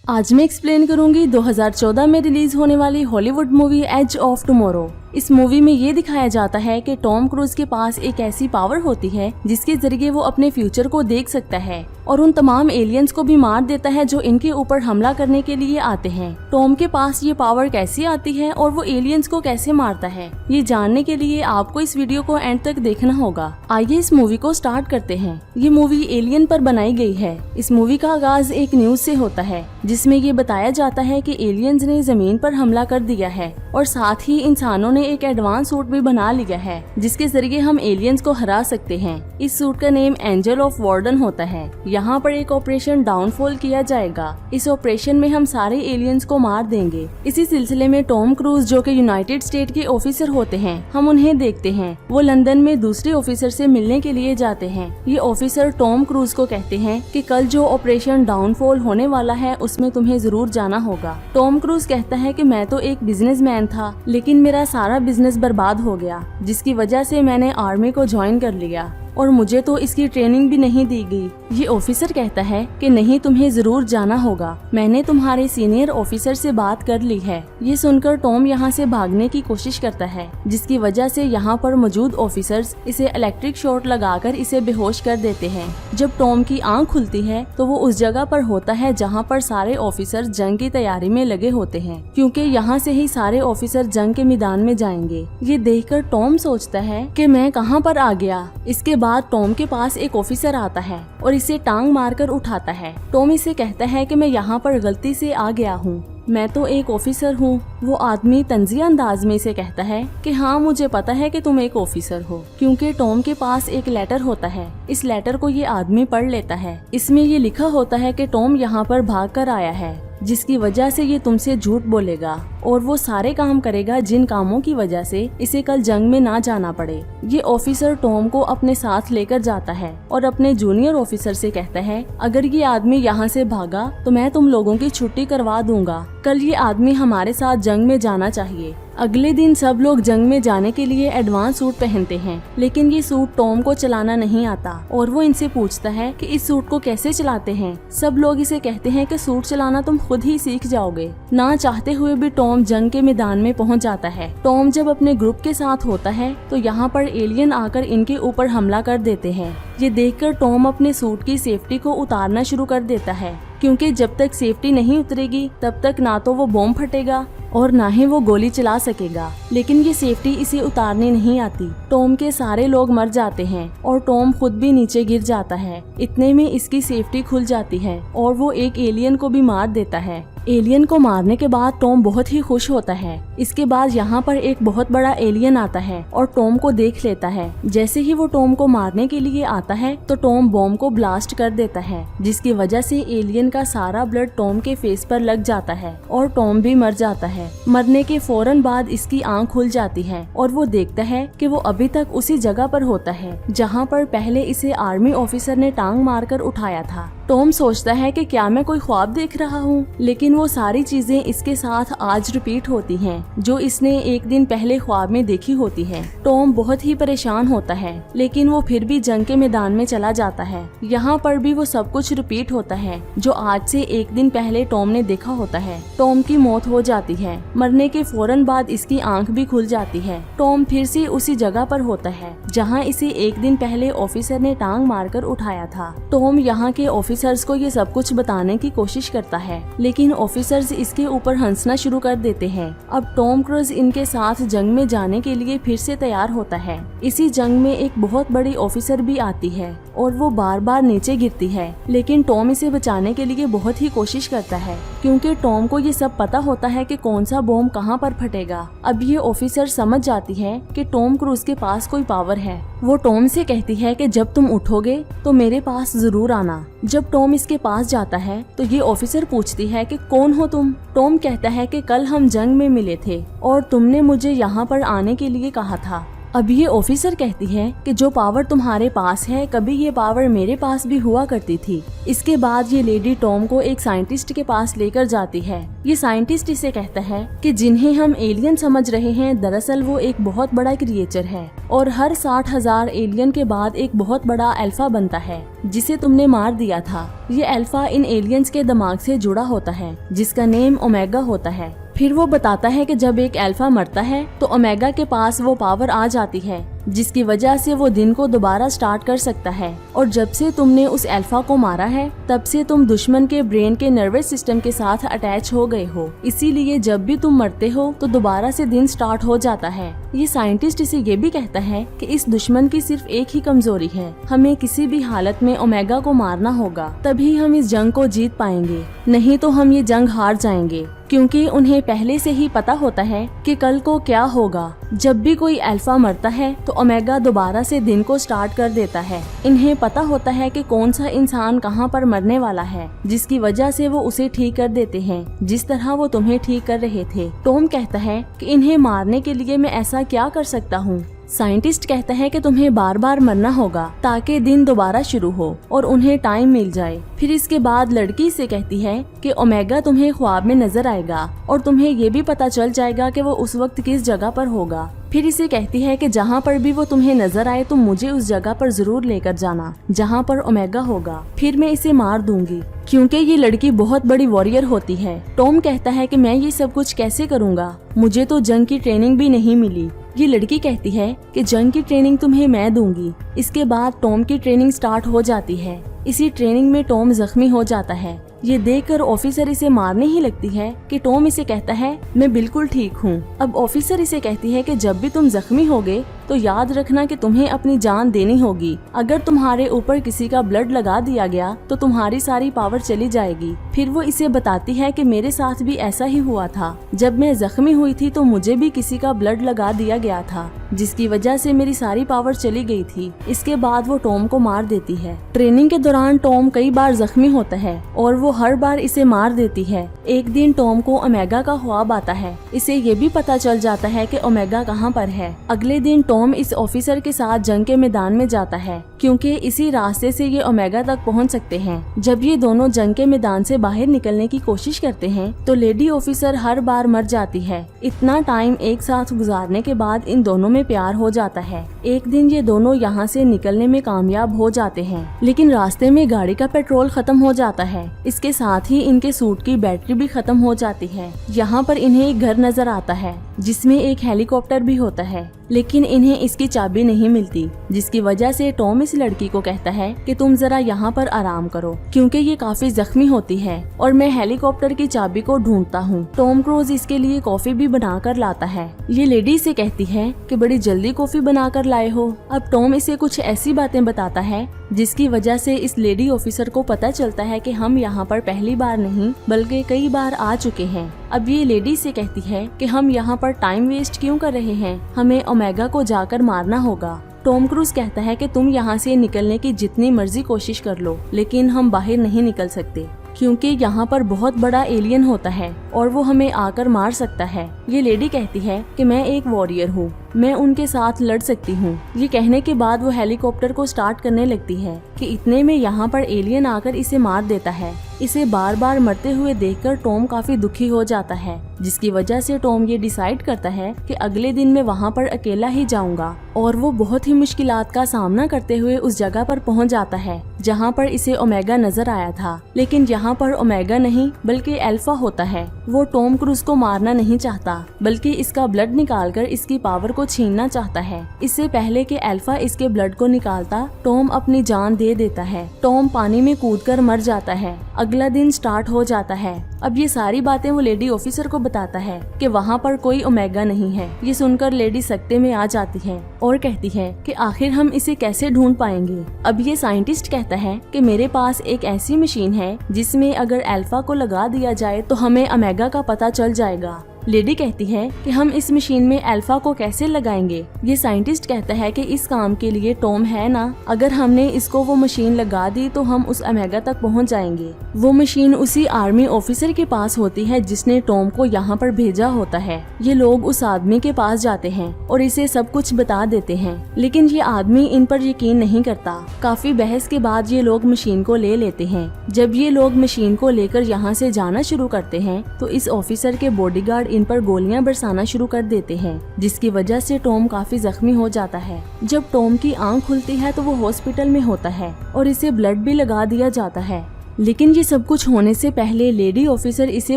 आज मैं एक्सप्लेन करूंगी 2014 में रिलीज होने वाली Hollywood movie Edge of Tomorrow. इस मूवी में ये दिखाया जाता है कि टॉम क्रूज के पास एक ऐसी पावर होती है जिसके जरिए वो अपने फ्यूचर को देख सकता है और उन तमाम एलियंस को भी मार देता है जो इनके ऊपर हमला करने के लिए आते हैं। टॉम के पास ये पावर कैसे आती है और वो एलियंस को कैसे मारता है, ये जानने के लिए आपको इस वीडियो को एंड तक देखना होगा। आइए इस मूवी को स्टार्ट करते हैं। ये मूवी एलियन पर बनाई गई है। इस मूवी का आगाज एक न्यूज से होता है जिसमें ये बताया जाता है कि एलियंस ने जमीन पर हमला कर दिया है और साथ ही इंसानों ने एक एडवांस सूट भी बना लिया है जिसके जरिए हम एलियंस को हरा सकते हैं। इस सूट का नेम एंजल ऑफ वार्डन होता है। यहाँ पर एक ऑपरेशन डाउनफॉल किया जाएगा। इस ऑपरेशन में हम सारे एलियंस को मार देंगे। इसी सिलसिले में टॉम क्रूज जो कि यूनाइटेड स्टेट के ऑफिसर होते हैं, हम उन्हें देखते हैं। वो लंदन में दूसरे ऑफिसर से मिलने के लिए जाते हैं। ये ऑफिसर टॉम क्रूज को कहते हैं कि कल जो ऑपरेशन डाउनफॉल होने वाला है उसमें तुम्हें जरूर जाना होगा। टॉम क्रूज कहता है कि मैं तो एक बिजनेसमैन था लेकिन मेरा सारा बिजनेस बर्बाद हो गया जिसकी वजह से मैंने आर्मी को ज्वाइन कर लिया और मुझे तो इसकी ट्रेनिंग भी नहीं दी गई। ये ऑफिसर कहता है कि नहीं, तुम्हें जरूर जाना होगा, मैंने तुम्हारे सीनियर ऑफिसर से बात कर ली है। ये सुनकर टॉम यहाँ से भागने की कोशिश करता है जिसकी वजह से यहाँ पर मौजूद ऑफिसर्स इसे इलेक्ट्रिक शॉट लगाकर इसे बेहोश कर देते हैं। जब टॉम की आंख खुलती है तो वो उस जगह पर होता है जहाँ पर सारे ऑफिसर जंग की तैयारी में लगे होते हैं, क्योंकि यहाँ से ही सारे ऑफिसर जंग के मैदान में जाएंगे। ये देखकर टॉम सोचता है कि मैं कहाँ पर आ गया। इसके बाद टॉम के पास एक ऑफिसर आता है और इसे टांग मारकर उठाता है। टॉम इसे कहता है कि मैं यहाँ पर गलती से आ गया हूँ, मैं तो एक ऑफिसर हूँ। वो आदमी तंजिया अंदाज में इसे कहता है कि हाँ, मुझे पता है कि तुम एक ऑफिसर हो, क्योंकि टॉम के पास एक लेटर होता है। इस लेटर को ये आदमी पढ़ लेता है। इसमें ये लिखा होता है कि टॉम यहाँ पर भाग कर आया है जिसकी वजह से ये तुमसे झूठ बोलेगा और वो सारे काम करेगा जिन कामों की वजह से इसे कल जंग में ना जाना पड़े। ये ऑफिसर टॉम को अपने साथ लेकर जाता है और अपने जूनियर ऑफिसर से कहता है, अगर ये आदमी यहाँ से भागा तो मैं तुम लोगों की छुट्टी करवा दूंगा। कल ये आदमी हमारे साथ जंग में जाना चाहिए। अगले दिन सब लोग जंग में जाने के लिए एडवांस सूट पहनते हैं, लेकिन ये सूट टॉम को चलाना नहीं आता और वो इनसे पूछता है कि इस सूट को कैसे चलाते हैं। सब लोग इसे कहते हैं कि सूट चलाना तुम खुद ही सीख जाओगे। ना चाहते हुए भी टॉम जंग के मैदान में पहुंच जाता है। टॉम जब अपने ग्रुप के साथ होता है तो यहाँ पर एलियन आकर इनके ऊपर हमला कर देते हैं। ये देखकर टॉम अपने सूट की सेफ्टी को उतारना शुरू कर देता है, क्योंकि जब तक सेफ्टी नहीं उतरेगी तब तक ना तो वो बॉम्ब फटेगा और ना ही वो गोली चला सकेगा। लेकिन ये सेफ्टी इसे उतारनी नहीं आती। टॉम के सारे लोग मर जाते हैं और टॉम खुद भी नीचे गिर जाता है। इतने में इसकी सेफ्टी खुल जाती है और वो एक एलियन को भी मार देता है। एलियन को मारने के बाद टॉम बहुत ही खुश होता है। इसके बाद यहाँ पर एक बहुत बड़ा एलियन आता है और टॉम को देख लेता है। जैसे ही वो टॉम को मारने के लिए आता है तो टॉम बॉम्ब को ब्लास्ट कर देता है, जिसकी वजह से एलियन का सारा ब्लड टॉम के फेस पर लग जाता है और टॉम भी मर जाता है। मरने के फौरन बाद इसकी आंख खुल जाती है और वो देखता है कि वो अभी तक उसी जगह पर होता है जहाँ पर पहले इसे आर्मी ऑफिसर ने टांग मारकर उठाया था। टॉम सोचता है कि क्या मैं कोई ख्वाब देख रहा हूँ, लेकिन वो सारी चीजें इसके साथ आज रिपीट होती हैं जो इसने एक दिन पहले ख्वाब में देखी होती है। टॉम बहुत ही परेशान होता है, लेकिन वो फिर भी जंग के मैदान में चला जाता है। यहाँ पर भी वो सब कुछ रिपीट होता है जो आज से एक दिन पहले टॉम ने देखा होता है। टॉम की मौत हो जाती है। मरने के फौरन बाद इसकी आंख भी खुल जाती है। टॉम फिर से उसी जगह पर होता है जहाँ इसे एक दिन पहले ऑफिसर ने टांग मारकर उठाया था। टॉम यहाँ के ऑफिसर्स को ये सब कुछ बताने की कोशिश करता है, लेकिन ऑफिसर्स इसके ऊपर हंसना शुरू कर देते हैं। अब टॉम क्रूज इनके साथ जंग में जाने के लिए फिर से तैयार होता है। इसी जंग में एक बहुत बड़ी ऑफिसर भी आती है और वो बार बार नीचे गिरती है, लेकिन टॉम इसे बचाने के लिए बहुत ही कोशिश करता है, क्योंकि टॉम को ये सब पता होता है कि कौन सा बॉम्ब कहाँ पर फटेगा। अब ये ऑफिसर समझ जाती है कि टॉम क्रूज के पास कोई पावर है। वो टॉम से कहती है कि जब तुम उठोगे तो मेरे पास जरूर आना। जब टॉम इसके पास जाता है तो ये ऑफिसर पूछती है कि कौन हो तुम। टॉम कहता है कि कल हम जंग में मिले थे और तुमने मुझे यहाँ पर आने के लिए कहा था। अब ये ऑफिसर कहती है कि जो पावर तुम्हारे पास है कभी ये पावर मेरे पास भी हुआ करती थी। इसके बाद ये लेडी टॉम को एक साइंटिस्ट के पास लेकर जाती है। ये साइंटिस्ट इसे कहता है कि जिन्हें हम एलियन समझ रहे हैं दरअसल वो एक बहुत बड़ा क्रिएचर है और हर 60,000 एलियन के बाद एक बहुत बड़ा अल्फा बनता है जिसे तुमने मार दिया था। ये अल्फा इन एलियंस के दिमाग से जुड़ा होता है जिसका नेम ओमेगा होता है। फिर वो बताता है कि जब एक अल्फा मरता है तो ओमेगा के पास वो पावर आ जाती है जिसकी वजह से वो दिन को दोबारा स्टार्ट कर सकता है। और जब से तुमने उस अल्फा को मारा है तब से तुम दुश्मन के ब्रेन के नर्वस सिस्टम के साथ अटैच हो गए हो, इसीलिए जब भी तुम मरते हो तो दोबारा से दिन स्टार्ट हो जाता है। ये साइंटिस्ट इसे ये भी कहता है कि इस दुश्मन की सिर्फ एक ही कमजोरी है, हमें किसी भी हालत में ओमेगा को मारना होगा, तभी हम इस जंग को जीत पाएंगे, नहीं तो हम ये जंग हार जाएंगे। क्योंकि उन्हें पहले से ही पता होता है कि कल को क्या होगा। जब भी कोई अल्फा मरता है तो ओमेगा दोबारा से दिन को स्टार्ट कर देता है। इन्हें पता होता है कि कौन सा इंसान कहां पर मरने वाला है, जिसकी वजह से वो उसे ठीक कर देते हैं जिस तरह वो तुम्हें ठीक कर रहे थे। टॉम कहता है कि इन्हें मारने के लिए मैं ऐसा क्या कर सकता हूँ। साइंटिस्ट कहता है कि तुम्हें बार बार मरना होगा ताकि दिन दोबारा शुरू हो और उन्हें टाइम मिल जाए। फिर इसके बाद लड़की से कहती है कि ओमेगा तुम्हें ख्वाब में नजर आएगा और तुम्हें ये भी पता चल जाएगा कि वो उस वक्त किस जगह पर होगा। फिर इसे कहती है कि जहाँ पर भी वो तुम्हें नजर आए तुम मुझे उस जगह पर जरूर लेकर जाना जहाँ पर ओमेगा होगा, फिर मैं इसे मार दूंगी क्योंकि ये लड़की बहुत बड़ी वॉरियर होती है। टॉम कहता है कि मैं ये सब कुछ कैसे करूँगा, मुझे तो जंग की ट्रेनिंग भी नहीं मिली। ये लड़की कहती है कि जंग की ट्रेनिंग तुम्हें मैं दूंगी। इसके बाद टॉम की ट्रेनिंग स्टार्ट हो जाती है। इसी ट्रेनिंग में टॉम जख्मी हो जाता है। ये देखकर ऑफिसर इसे मारने ही लगती है कि टॉम इसे कहता है मैं बिल्कुल ठीक हूँ। अब ऑफिसर इसे कहती है कि जब भी तुम जख्मी होगे तो याद रखना कि तुम्हें अपनी जान देनी होगी। अगर तुम्हारे ऊपर किसी का ब्लड लगा दिया गया तो तुम्हारी सारी पावर चली जाएगी। फिर वो इसे बताती है कि मेरे साथ भी ऐसा ही हुआ था, जब मैं जख्मी हुई थी तो मुझे भी किसी का ब्लड लगा दिया गया था जिसकी वजह से मेरी सारी पावर चली गई थी। इसके बाद वो टॉम को मार देती है। ट्रेनिंग के दौरान टॉम कई बार जख्मी होता है और वो हर बार इसे मार देती है। एक दिन टॉम को ओमेगा का ख्वाब आता है। इसे ये भी पता चल जाता है कि ओमेगा कहाँ पर है। अगले दिन टॉम इस ऑफिसर के साथ जंग के मैदान में जाता है क्योंकि इसी रास्ते से ये ओमेगा तक पहुंच सकते हैं। जब ये दोनों जंग के मैदान से बाहर निकलने की कोशिश करते हैं तो लेडी ऑफिसर हर बार मर जाती है। इतना टाइम एक साथ गुजारने के बाद इन दोनों में प्यार हो जाता है। एक दिन ये दोनों यहाँ से निकलने में कामयाब हो जाते हैं, लेकिन रास्ते में गाड़ी का पेट्रोल खत्म हो जाता है। इसके साथ ही इनके सूट की बैटरी भी खत्म हो जाती है। यहाँ पर इन्हें एक घर नजर आता है जिसमें एक हेलीकॉप्टर भी होता है, लेकिन इन्हें इसकी चाबी नहीं मिलती, जिसकी वजह से टॉम इस लड़की को कहता है कि तुम जरा यहाँ पर आराम करो क्योंकि ये काफी जख्मी होती है और मैं हेलीकॉप्टर की चाबी को ढूंढता हूँ। टॉम क्रूज इसके लिए कॉफी भी बनाकर लाता है। ये लेडी से कहती है कि बड़ी जल्दी कॉफी बनाकर लाए हो। अब टॉम इसे कुछ ऐसी बातें बताता है जिसकी वजह से इस लेडी ऑफिसर को पता चलता है कि हम यहाँ पर पहली बार नहीं बल्कि कई बार आ चुके हैं। अब ये लेडी से कहती है कि हम यहाँ पर टाइम वेस्ट क्यों कर रहे हैं, हमें ओमेगा को जाकर मारना होगा। टॉम क्रूज कहता है कि तुम यहाँ से निकलने की जितनी मर्जी कोशिश कर लो, लेकिन हम बाहर नहीं निकल सकते क्योंकि यहाँ पर बहुत बड़ा एलियन होता है और वो हमें आकर मार सकता है। ये लेडी कहती है कि मैं एक वॉरियर हूँ, मैं उनके साथ लड़ सकती हूँ। ये कहने के बाद वो हेलीकॉप्टर को स्टार्ट करने लगती है कि इतने में यहाँ पर एलियन आकर इसे मार देता है। इसे बार बार मरते हुए देखकर टॉम काफी दुखी हो जाता है, जिसकी वजह से टॉम ये डिसाइड करता है कि अगले दिन मैं वहाँ पर अकेला ही जाऊंगा और वो बहुत ही मुश्किलात का सामना करते हुए उस जगह पर पहुँच जाता है जहाँ पर इसे ओमेगा नजर आया था। लेकिन यहाँ पर ओमेगा नहीं बल्कि अल्फा होता है। वो टॉम क्रूज को मारना नहीं चाहता बल्कि इसका ब्लड निकालकर इसकी पावर को छीनना चाहता है। इससे पहले कि अल्फा इसके ब्लड को निकालता टॉम अपनी जान दे देता है। टॉम पानी में कूदकर मर जाता है। अगला दिन स्टार्ट हो जाता है। अब ये सारी बातें वो लेडी ऑफिसर को बताता है कि वहाँ पर कोई ओमेगा नहीं है। ये सुनकर लेडी सकते में आ जाती है और कहती है कि आखिर हम इसे कैसे ढूंढ पाएंगे। अब ये साइंटिस्ट कहता है कि मेरे पास एक ऐसी मशीन है जिसमें अगर अल्फा को लगा दिया जाए तो हमें ओमेगा का पता चल जाएगा। लेडी कहती है कि हम इस मशीन में अल्फा को कैसे लगाएंगे। ये साइंटिस्ट कहता है कि इस काम के लिए टॉम है ना, अगर हमने इसको वो मशीन लगा दी तो हम उस ओमेगा तक पहुंच जाएंगे। वो मशीन उसी आर्मी ऑफिसर के पास होती है जिसने टॉम को यहाँ पर भेजा होता है। ये लोग उस आदमी के पास जाते हैं और इसे सब कुछ बता देते हैं, लेकिन ये आदमी इन पर यकीन नहीं करता। काफी बहस के बाद ये लोग मशीन को ले लेते हैं। जब ये लोग मशीन को लेकर यहाँ से जाना शुरू करते हैं तो इस ऑफिसर के बॉडीगार्ड इन पर गोलियां बरसाना शुरू कर देते हैं, जिसकी वजह से टॉम काफी जख्मी हो जाता है। जब टॉम की आंख खुलती है तो वो हॉस्पिटल में होता है और इसे ब्लड भी लगा दिया जाता है। लेकिन ये सब कुछ होने से पहले लेडी ऑफिसर इसे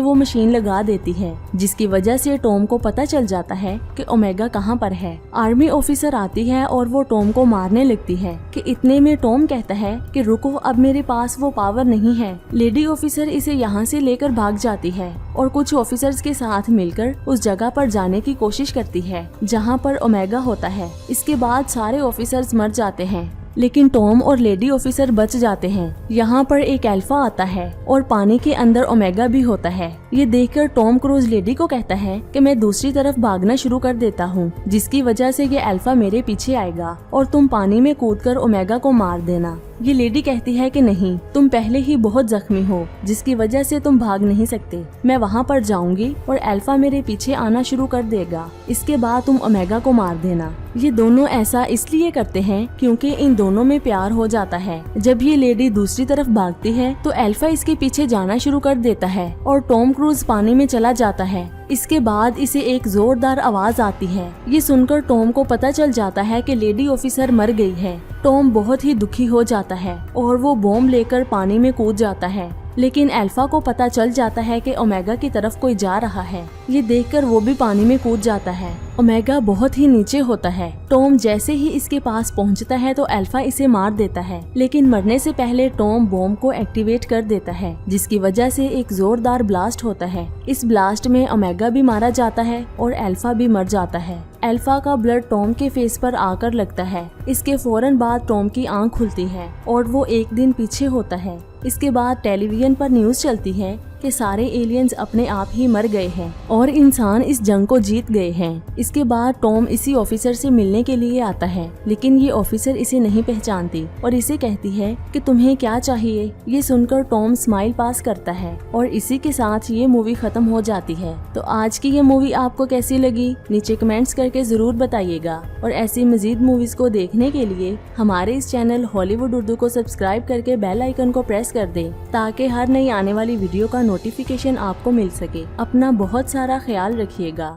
वो मशीन लगा देती है, जिसकी वजह से टॉम को पता चल जाता है कि ओमेगा कहाँ पर है। आर्मी ऑफिसर आती है और वो टॉम को मारने लगती है कि इतने में टॉम कहता है कि रुको, अब मेरे पास वो पावर नहीं है। लेडी ऑफिसर इसे यहाँ से लेकर भाग जाती है और कुछ ऑफिसर्स के साथ मिलकर उस जगह पर जाने की कोशिश करती है जहाँ पर ओमेगा होता है। इसके बाद सारे ऑफिसर्स मर जाते हैं, लेकिन टॉम और लेडी ऑफिसर बच जाते हैं। यहाँ पर एक अल्फा आता है और पानी के अंदर ओमेगा भी होता है। ये देखकर टॉम क्रूज लेडी को कहता है कि मैं दूसरी तरफ भागना शुरू कर देता हूँ, जिसकी वजह से ये अल्फा मेरे पीछे आएगा और तुम पानी में कूदकर ओमेगा को मार देना। ये लेडी कहती है कि नहीं, तुम पहले ही बहुत जख्मी हो, जिसकी वजह से तुम भाग नहीं सकते। मैं वहाँ पर जाऊंगी और अल्फा मेरे पीछे आना शुरू कर देगा। इसके बाद तुम ओमेगा को मार देना। ये दोनों ऐसा इसलिए करते हैं क्योंकि इन दोनों में प्यार हो जाता है। जब ये लेडी दूसरी तरफ भागती है तो अल्फा इसके पीछे जाना शुरू कर देता है और टॉम क्रूज पानी में चला जाता है। इसके बाद इसे एक जोरदार आवाज आती है। ये सुनकर टॉम को पता चल जाता है कि लेडी ऑफिसर मर गई है। टॉम बहुत ही दुखी हो जाता है और वो बॉम्ब लेकर पानी में कूद जाता है, लेकिन अल्फा को पता चल जाता है कि ओमेगा की तरफ कोई जा रहा है। ये देखकर वो भी पानी में कूद जाता है। ओमेगा बहुत ही नीचे होता है। टॉम जैसे ही इसके पास पहुंचता है तो अल्फा इसे मार देता है, लेकिन मरने से पहले टॉम बॉम्ब को एक्टिवेट कर देता है, जिसकी वजह से एक जोरदार ब्लास्ट होता है। इस ब्लास्ट में ओमेगा भी मारा जाता है और अल्फा भी मर जाता है। अल्फा का ब्लड टॉम के फेस पर आकर लगता है। इसके फौरन बाद टॉम की आंख खुलती है और वो एक दिन पीछे होता है। इसके बाद टेलीविजन पर न्यूज चलती है कि सारे एलियंस अपने आप ही मर गए हैं और इंसान इस जंग को जीत गए हैं। इसके बाद टॉम इसी ऑफिसर से मिलने के लिए आता है, लेकिन ये ऑफिसर इसे नहीं पहचानती और इसे कहती है कि तुम्हें क्या चाहिए। ये सुनकर टॉम स्माइल पास करता है और इसी के साथ ये मूवी खत्म हो जाती है। तो आज की ये मूवी आपको कैसी लगी नीचे कमेंट्स करके जरूर बताइएगा और ऐसी मजीद मूवीज को देखने के लिए हमारे इस चैनल हॉलीवुड उर्दू को सब्सक्राइब करके बेल आइकन को प्रेस कर दें, ताकि हर नई आने वाली वीडियो का नोटिफिकेशन आपको मिल सके। अपना बहुत सारा ख्याल रखिएगा।